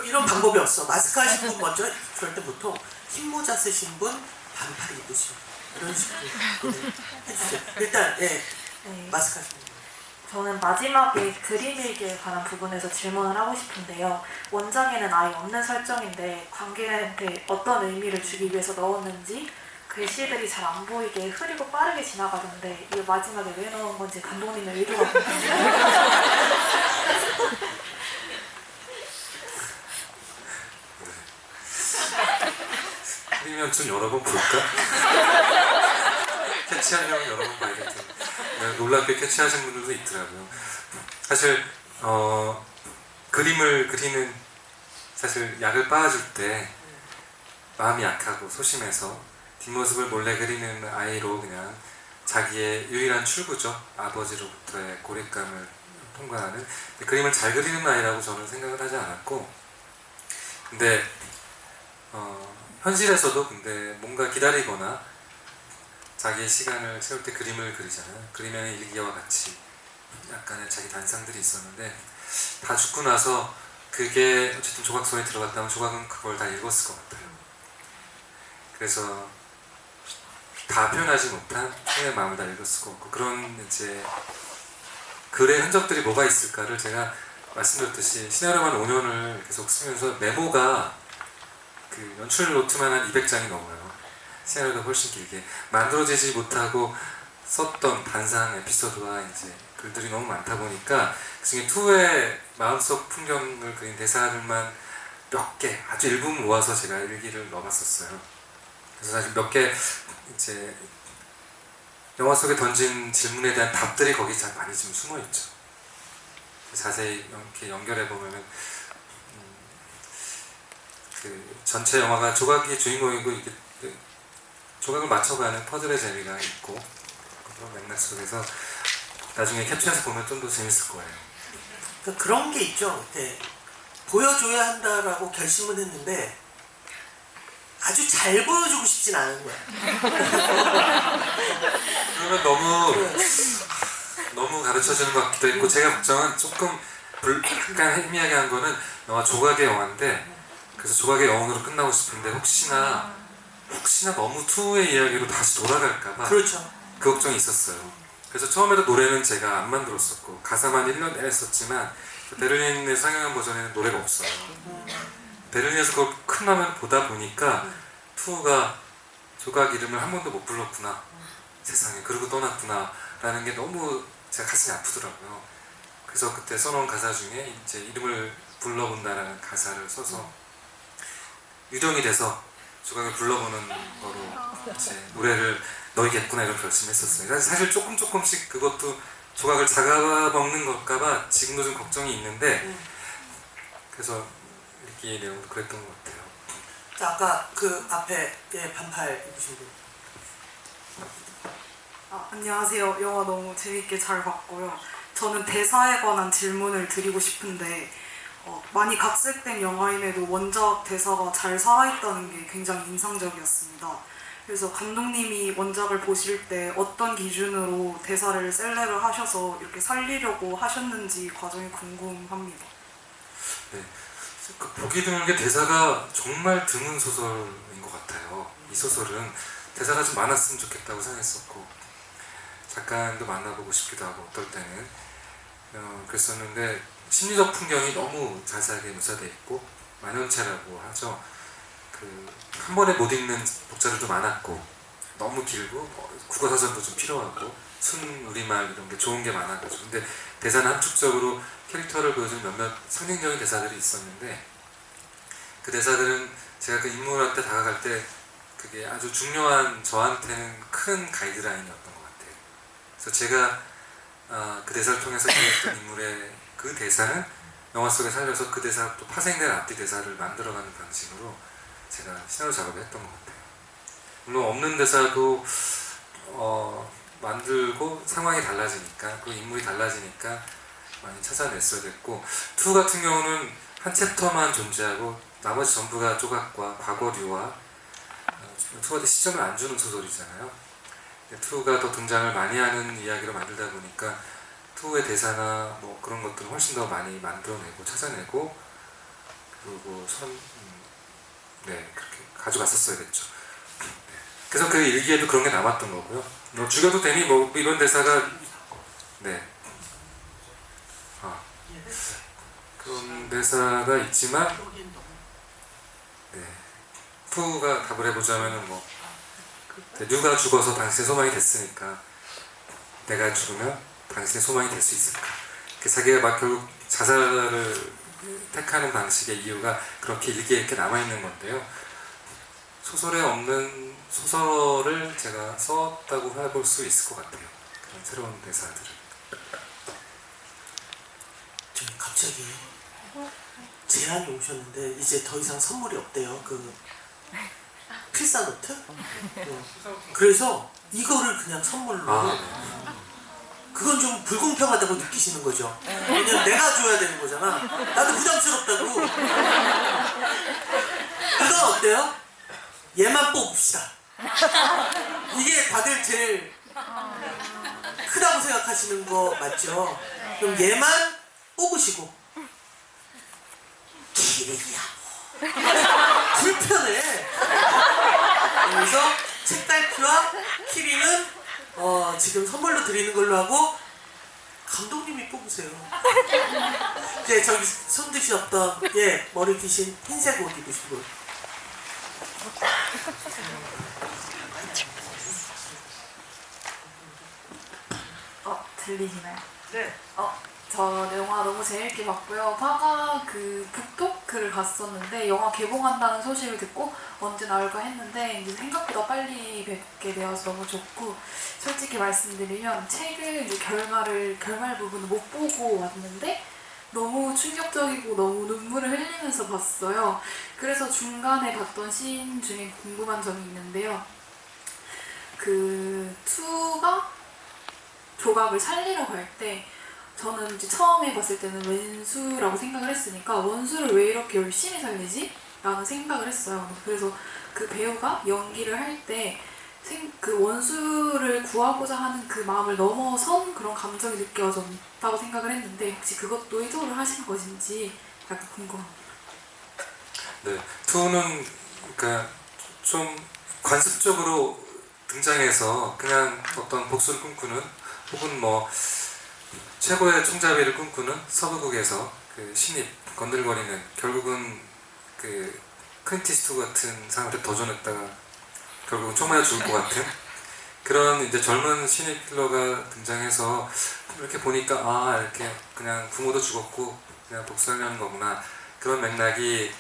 이런 방법이 없어. 마스크 하신 분 먼저 그럴 때 보통 흰모자 쓰신 분, 반팔 입으신 분 이런 식으로 해주세요. 일단 네. 마스크 하신 분. 저는 마지막에 그림 일기에 관한 부분에서 질문을 하고 싶은데요. 원작에는 아예 없는 설정인데 관객한테 어떤 의미를 주기 위해서 넣었는지 글씨들이 잘 안 보이게 흐리고 빠르게 지나가던데 이게 마지막에 왜 넣은 건지 감독님의 의도가 궁금해요. 그러면 좀 여러 번 볼까? 캐치하려면 여러 번 봐야 될 텐데 놀랍게 캐치하신 분들도 있더라고요. 사실 그림을 그리는 사실 약을 빻아줄 때 마음이 약하고 소심해서 뒷모습을 몰래 그리는 아이로 그냥 자기의 유일한 출구죠. 아버지로부터의 고립감을 통과하는 그림을 잘 그리는 아이라고 저는 생각을 하지 않았고 근데 현실에서도 근데 뭔가 기다리거나 자기의 시간을 채울 때 그림을 그리잖아요. 그림에는 일기와 같이 약간의 자기 단상들이 있었는데 다 죽고 나서 그게 어쨌든 조각손에 들어갔다면 조각은 그걸 다 읽었을 것 같아요. 그래서 다 표현하지 못한 손의 마음을 다 읽었을 것 같고 그런 이제 글의 흔적들이 뭐가 있을까를 제가 말씀드렸듯이 시나리오만 5년을 계속 쓰면서 메모가 그 연출 노트만 한 200장이 넘어요. 시나리오가 훨씬 길게 만들어지지 못하고 썼던 단상 에피소드와 이제 글들이 너무 많다 보니까 그중에 투의 마음속 풍경을 그린 대사들만 몇 개 아주 일부분 모아서 제가 일기를 넣어봤었어요. 그래서 사실 몇 개 이제 영화 속에 던진 질문에 대한 답들이 거기 잘 많이 좀 숨어 있죠. 자세히 이렇게 연결해 보면은 그 전체 영화가 조각이 주인공이고 이게 조각을 맞춰가는 퍼즐의 재미가 있고 그런 맥락 속에서 나중에 캡처해서 보면 좀 더 재밌을 거예요. 그러니까 그런 게 있죠. 보여줘야 한다라고 결심은 했는데 아주 잘 보여주고 싶진 않은 거야. 그러면 너무 가르쳐주는 것 같기도 했고 제가 걱정은 조금 약간 희미하게 한 거는 영화 조각의 영화인데 그래서 조각의 영혼으로 끝나고 싶은데 혹시나 너무 투의 이야기로 다시 돌아갈까봐 그렇죠. 그 걱정이 있었어요. 그래서 처음에도 노래는 제가 안 만들었었고 가사만 1년 내내 썼지만 베를린에 상영한 버전에는 노래가 없어요. 베를린에서 그걸 큰 화면 보다 보니까 투가 조각 이름을 한 번도 못 불렀구나 세상에 그러고 떠났구나 라는 게 너무 제가 가슴이 아프더라고요. 그래서 그때 써놓은 가사 중에 이제 이름을 불러본다라는 가사를 써서 유령이 돼서 조각을 불러보는 거로 이제 노래를 넣어야겠구나 이런 결심했었어요. 사실 조금씩 그것도 조각을 잡아먹는 걸까봐 지금도 좀 걱정이 있는데 그래서 일기 내용도 그랬던 것 같아요. 자, 아까 그 앞에 반팔 입으신 분. 안녕하세요. 영화 너무 재밌게 잘 봤고요. 저는 대사에 관한 질문을 드리고 싶은데 많이 각색된 영화임에도 원작 대사가 잘 살아있다는 게 굉장히 인상적이었습니다. 그래서 감독님이 원작을 보실 때 어떤 기준으로 대사를 셀렉을 하셔서 이렇게 살리려고 하셨는지 과정이 궁금합니다. 네, 그 보기 드물게 대사가 정말 드문 소설인 것 같아요. 이 소설은 대사가 좀 많았으면 좋겠다고 생각했었고 작가님도 만나보고 싶기도 하고 어떨 때는 그랬었는데 심리적 풍경이 너무 자세하게 묘사되어 있고 만연체라고 하죠. 한 번에 못 읽는 독자들도 많았고 너무 길고 국어사전도 좀 필요하고 순우리말 이런 게 좋은 게 많아가지고 근데 대사는 함축적으로 캐릭터를 보여주는 몇몇 상징적인 대사들이 있었는데 그 대사들은 제가 그 인물한테 다가갈 때 그 그게 아주 중요한 저한테는 큰 가이드라인이었던 것 같아요. 그래서 제가 그 대사를 통해서 그렸던 인물의 그 대사는 영화 속에 살려서 그 대사 또 파생된 앞뒤 대사를 만들어가는 방식으로 제가 시나리오 작업을 했던 것 같아요. 물론 없는 대사도 만들고 상황이 달라지니까 그 인물이 달라지니까 많이 찾아냈어야 됐고 2 같은 경우는 한 챕터만 존재하고 나머지 전부가 조각과 과거류와 2가 시점을 안 주는 소설이잖아요. 2가 더 등장을 많이 하는 이야기로 만들다 보니까 2의 대사나 뭐 그런 것들은 훨씬 더 많이 만들어내고 찾아내고 그리고 그렇게 가져갔었어야겠죠. 네. 그래서 그 일기에도 그런 게 남았던 거고요. 뭐 죽여도 되니 뭐 이런 대사가 그런 대사가 있지만 2가 답을 해보자면은 뭐 누가 죽어서 당신의 소망이 됐으니까 내가 죽으면 당신의 소망이 될 수 있을까. 자기가 막 결국 자살을 택하는 방식의 이유가 그렇게 일기에 이렇게 남아있는 건데요. 소설에 없는 소설을 제가 썼다고 해볼 수 있을 것 같아요. 그런 새로운 대사들을. 좀 갑자기 제안이 오셨는데 이제 더 이상 선물이 없대요. 그 필사노트? 그래서 이거를 그냥 선물로 그건 좀 불공평하다고 느끼시는 거죠. 왜냐면 내가 줘야 되는 거잖아. 나도 부담스럽다고. 그건 어때요? 얘만 뽑읍시다. 이게 다들 제일 크다고 생각하시는 거 맞죠? 그럼 얘만 뽑으시고 기름이야 불편해. 그래서 책갈피와 키링은 지금 선물로 드리는 걸로 하고 감독님이 뽑으세요. 이제 저기 손 드셨던 머리 기신 흰색 옷 입으신 분. 들리시나요? 네. 저 영화 너무 재밌게 봤고요. 파가 그 북토크를 갔었는데 영화 개봉한다는 소식을 듣고 언제 나올까 했는데 이제 생각보다 빨리 뵙게 되어서 너무 좋고, 솔직히 말씀드리면 책을 이제 결말 부분을 못 보고 왔는데 너무 충격적이고 너무 눈물을 흘리면서 봤어요. 그래서 중간에 봤던 씬 중에 궁금한 점이 있는데요. 그 2가 조각을 살리러 갈 때 저는 이제 처음에 봤을 때는 왼수라고 생각을 했으니까 원수를 왜 이렇게 열심히 살리지? 라는 생각을 했어요. 그래서 그 배우가 연기를 할 때 그 원수를 구하고자 하는 그 마음을 넘어선 그런 감정이 느껴졌다고 생각을 했는데 혹시 그것도 의도를 하신 것인지 약간 궁금합니다. 네, 2는 그러니까 좀 관습적으로 등장해서 그냥 어떤 복수를 꿈꾸는 혹은 뭐 최고의 총잡이를 꿈꾸는 서부국에서 그 신입 건들거리는 결국은 그 클린트 이스트우드 같은 사람한테 도전했다가 결국은 총 맞아 죽을 것 같은 그런 이제 젊은 신입 킬러가 등장해서 이렇게 보니까 이렇게 그냥 부모도 죽었고 그냥 복수하려는 거구나, 그런 맥락이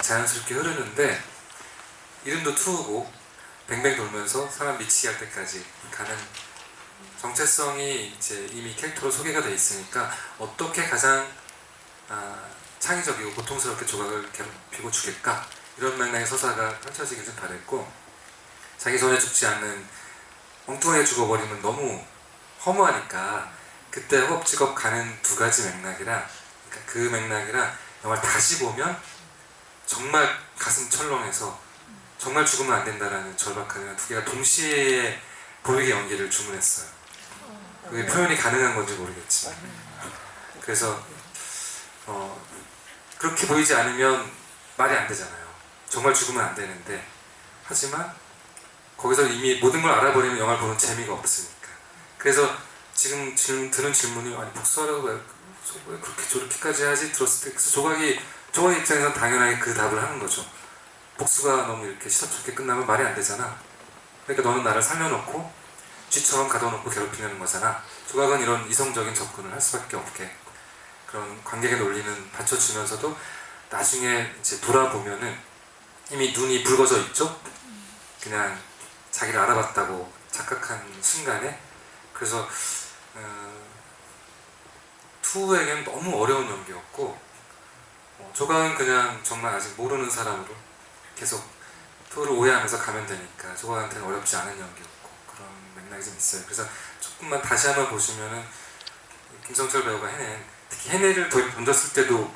자연스럽게 흐르는데 이름도 2고 뱅뱅 돌면서 사람 미치게 할 때까지 가는 정체성이 이제 이미 캐릭터로 소개가 돼 있으니까 어떻게 가장 창의적이고 고통스럽게 조각을 괴롭히고 죽일까, 이런 맥락의 서사가 펼쳐지길 좀 바랬고, 자기 전에 죽지 않는 엉뚱하게 죽어버리면 너무 허무하니까 그때 허겁지겁 가는 2가지 맥락이랑, 그러니까 그 맥락이랑 영화를 다시 보면 정말 가슴 철렁해서 정말 죽으면 안 된다라는 절박함이랑 2개가 동시에 보이게 연기를 주문했어요. 그게 표현이 가능한 건지 모르겠지만, 그래서 그렇게 보이지 않으면 말이 안 되잖아요. 정말 죽으면 안 되는데, 하지만 거기서 이미 모든 걸 알아버리면 영화를 보는 재미가 없으니까. 그래서 지금 드는 질문이 아니 복수하라고 왜 그렇게 저렇게까지 하지 들었을 때, 그래서 조각의 입장에서는 당연하게 그 답을 하는 거죠. 복수가 너무 이렇게 시덥게 끝나면 말이 안 되잖아. 그러니까 너는 나를 살려놓고 쥐처럼 가둬놓고 괴롭히는 거잖아. 조각은 이런 이성적인 접근을 할 수밖에 없게 그런 관객의 논리는 받쳐주면서도 나중에 이제 돌아보면은 이미 눈이 붉어져 있죠. 그냥 자기를 알아봤다고 착각한 순간에. 그래서 투에겐 너무 어려운 연기였고, 조각은 그냥 정말 아직 모르는 사람으로 계속 투를 오해하면서 가면 되니까 조각한테는 어렵지 않은 연기였고, 그런 맥락이 좀 있어요. 그래서 조금만 다시 한번 보시면은 김성철 배우가 해낸, 특히 해내를 던졌을 때도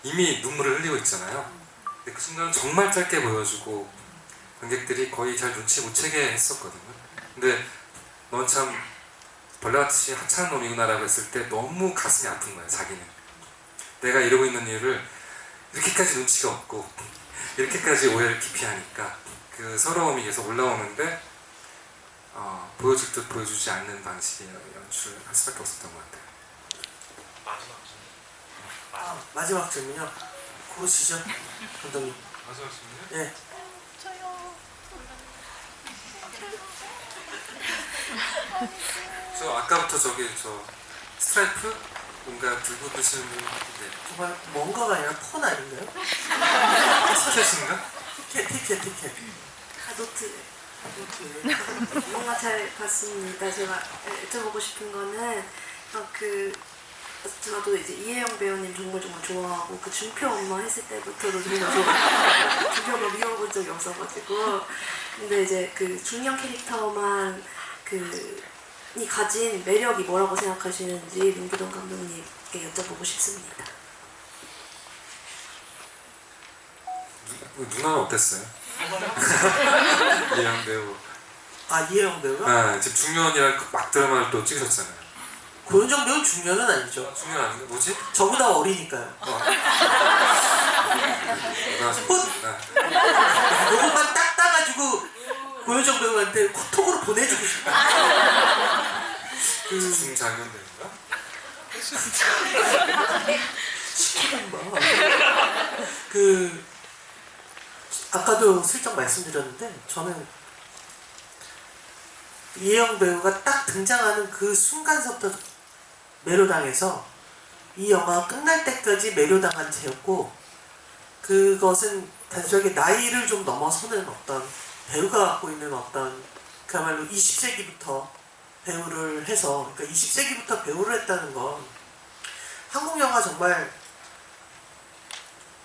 이미 눈물을 흘리고 있잖아요. 근데 그 순간은 정말 짧게 보여주고 관객들이 거의 잘 눈치 못 채게 했었거든요. 근데 넌 참 벌레같이 하찮은 놈이구나라고 했을 때 너무 가슴이 아픈 거예요. 자기는 내가 이러고 있는 이유를 이렇게까지 눈치가 없고 이렇게까지 오해를 깊이 하니까 그 서러움이 계속 올라오는데 보여줄 듯 보여주지 않는 방식의 연출을 할 수밖에 없었던 것 같아요. 마지막 질문요. 고르시죠, 감독님. 마지막 질문이요? 네. 저 아까부터 저 스트라이프 뭔가 들고 드시는 분. 네. 정말 뭔가가 아니라 폰 아닌가요? 티켓인가? 티켓. 노트. 노트. 뭔가 잘 봤습니다. 제가 여쭤보고 싶은 거는 저도 이제 이혜영 배우님 정말 좋아하고 그 준표 엄마 했을 때부터도 정말 좋아하고 준표 엄마 미워본 적이 없어가지고 근데 이제 그 중년 캐릭터만 이 가진 매력이 뭐라고 생각하시는지 민기동 감독님께 여쭤보고 싶습니다. 누나는 어땠어요? 이혜영 배우. 이혜영 배우가? 지금 중년이랑 막 드라마를 또 찍으셨잖아요. 고현정 배우는 중년은 아니죠. 중년 아닌가? 뭐지? 저보다 어리니까요. 누나시구나. 요것만 딱 따가지고 고현정 배우한테 카톡으로 보내주고 싶다. 중장년 배우인가? 아까도 슬쩍 말씀드렸는데 저는 이혜영 배우가 딱 등장하는 그 순간서부터 매료당해서 이 영화가 끝날 때까지 매료당한 채였고, 그것은 단순하게 나이를 좀 넘어서는 어떤 배우가 갖고 있는 어떤 그야말로 20세기부터 배우를 해서, 그러니까 20세기부터 배우를 했다는 건 한국 영화 정말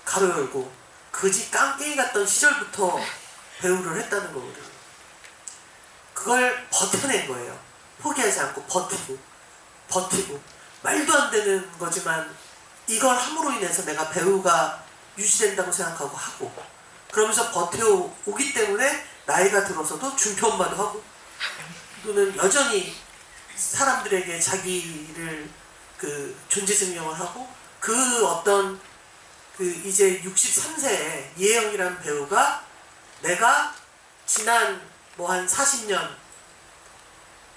가로 열고 그지 깡깨이 같던 시절부터 배우를 했다는 거거든요. 그걸 버텨낸 거예요. 포기하지 않고 버티고 말도 안 되는 거지만 이걸 함으로 인해서 내가 배우가 유지된다고 생각하고 하고, 그러면서 버텨오기 때문에 나이가 들어서도 준표 엄마도 하고 또는 여전히 사람들에게 자기를 존재 증명을 하고, 그 어떤 이제 63세에 이혜영이라는 배우가 내가 지난 한 40년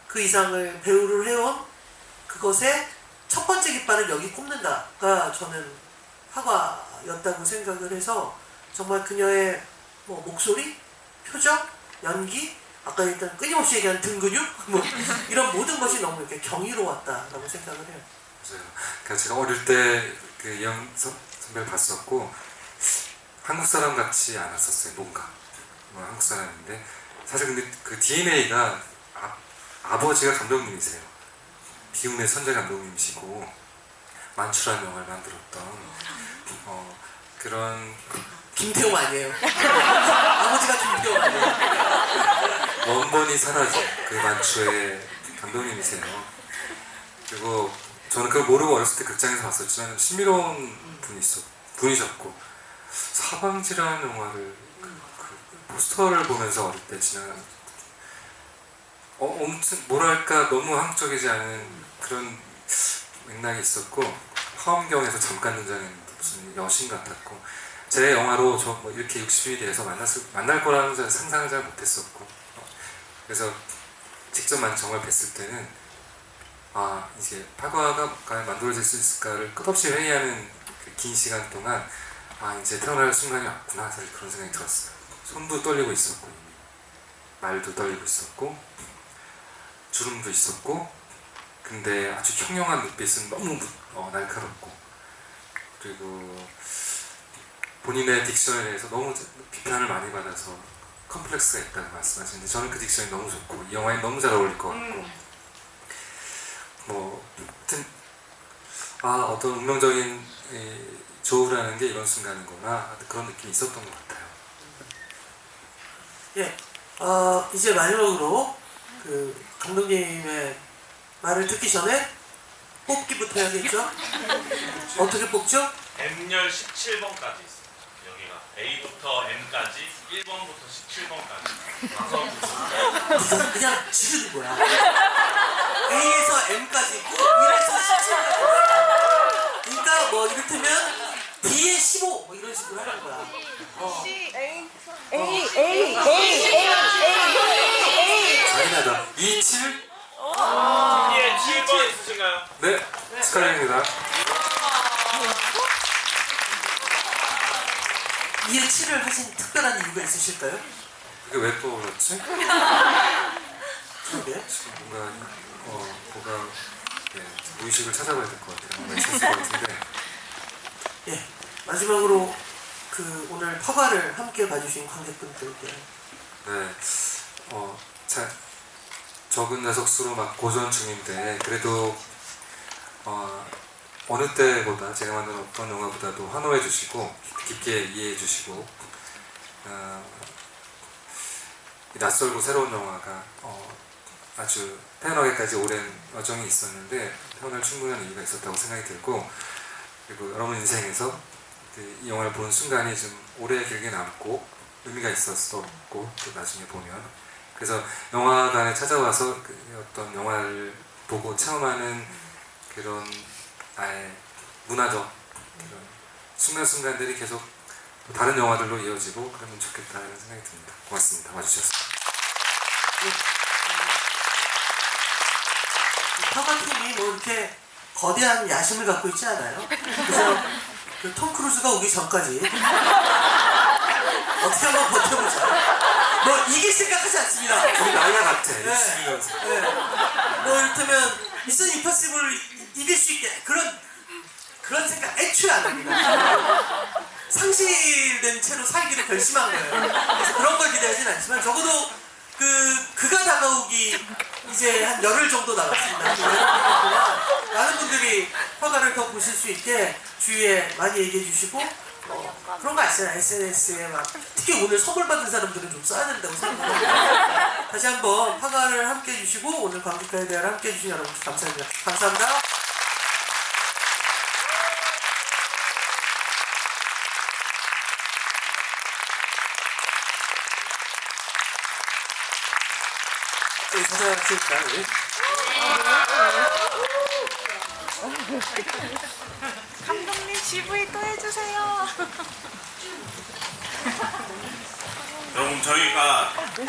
그 이상을 배우를 해온 그것의 첫 번째 깃발을 여기 꼽는다가 저는 화가였다고 생각을 해서, 정말 그녀의 목소리, 표정, 연기, 아까 일단 끊임없이 얘기한 등 근육 이런 모든 것이 너무 이렇게 경이로웠다라고 생각을 해요. 맞아요. 그러니까 제가 어릴 때 그 이영 선배를 봤었고 한국 사람 같지 않았었어요. 뭔가 한국 사람인데 사실 근데 그 DNA가 아버지가 감독님이세요. 비운의 선재 감독님이시고 만추라는 영화를 만들었던 그런 김태용 아니에요. 아버지가 김태용 아니에요. 원본이 사라진 그 만추의 감독님이세요. 그리고 저는 그걸 모르고 어렸을 때 극장에서 봤었지만 신비로운 분이셨고 사방지라는 영화를 그 포스터를 보면서 어릴 때 지나간 엄청 뭐랄까 너무 한국적이지 않은 그런 맥락이 있었고, 화엄경에서 잠깐 등장했는데 무슨 여신 같았고, 제 영화로 저 이렇게 60일에 대해서 만날 거라는 상상을 잘 못했었고, 그래서 직접 정말 뵀을 때는 이제 파과가 과연 만들어질 수 있을까를 끝없이 회의하는 그 긴 시간 동안 이제 태어날 순간이 왔구나, 사실 그런 생각이 들었어요. 손도 떨리고 있었고 이미 말도 떨리고 있었고 주름도 있었고, 근데 아주 형용한 눈빛은 너무 날카롭고, 그리고 본인의 딕션에 대해서 너무 비판을 많이 받아서 컴플렉스가 있다고 말씀하시는데 저는 그 딕션이 너무 좋고 이 영화에 너무 잘 어울릴 것 같고 뭐 하여튼 어떤 운명적인 조우라는 게 이런 순간이구나 그런 느낌이 있었던 것 같아요. 예, 이제 마지막으로 그 감독님의 말을 듣기 전에 뽑기부터 해야겠죠? 어떻게 뽑죠? M열 17번까지 있습니다. 여기가 A부터 M까지 1번부터 17번까지. 그냥 지르는 거야. A에서 M까지 있고 1에서 17까지. 그러니까 뭐 이를테면 B에 15 뭐 이런 식으로 하는 거야. 잔인하다. 27? 예, 7번 있으신가요? 네, 축하드립니다. 2에 7을 하신 특별한 이유가 있으실까요? 이게 왜 또 그렇지? 그게? 지금 뭔가 무의식을 찾아봐야 될 것 같아요. 뭔가 있었을 것 같은데 예, 마지막으로 그 오늘 퍼가를 함께 봐주신 관객분들께 네, 적은 자석수로 막 고전 중인데 그래도 어느 때보다 제가 만든 어떤 영화보다도 환호해 주시고 깊게 이해해 주시고 이 낯설고 새로운 영화가 아주 태어나기까지 오랜 여정이 있었는데 태어날 충분한 이유가 있었다고 생각이 들고 그리고 여러분 인생에서 이 영화를 보는 순간이 좀 오래 길게 남고 의미가 있었었고 또 나중에 보면 그래서 영화관에 찾아와서 어떤 영화를 보고 체험하는 그런 나의 문화적 그런 순간순간들이 계속 또 다른 영화들로 이어지고 그러면 좋겠다 이런 생각이 듭니다. 고맙습니다. 와주셔서. 퍼가팀이 뭐 이렇게 거대한 야심을 갖고 있지 않아요. 그래서 그 톰 크루즈가 오기 전까지 어떻게 한번 버텨보자. 뭐 이길 생각하지 않습니다. 우리 나이가 같아. 네. 60이면서. 네. 뭐 이를테면 미션 임파서블을 이길 수 있게 그런 생각 애초에 안 합니다. 상실된 채로 살기로 결심한 거예요. 그래서 그런 걸 기대하진 않지만 적어도 그가 다가오기 이제 한 열흘 정도 남았습니다. 그 열흘 동안 많은 분들이 허가를 더 보실 수 있게 주위에 많이 얘기해 주시고 그런 거 아시잖아요. SNS에 막 특히 오늘 선물 받은 사람들은 좀 써야 된다고 생각합니다. 다시 한번 화가를 함께 해주시고 오늘 관객과에 대한 함께 해주신 여러분 감사합니다. 감사합니다. 우리 사자 찍을까요? 우리? 감독님 GV 또 해주세요. 여러분 저희가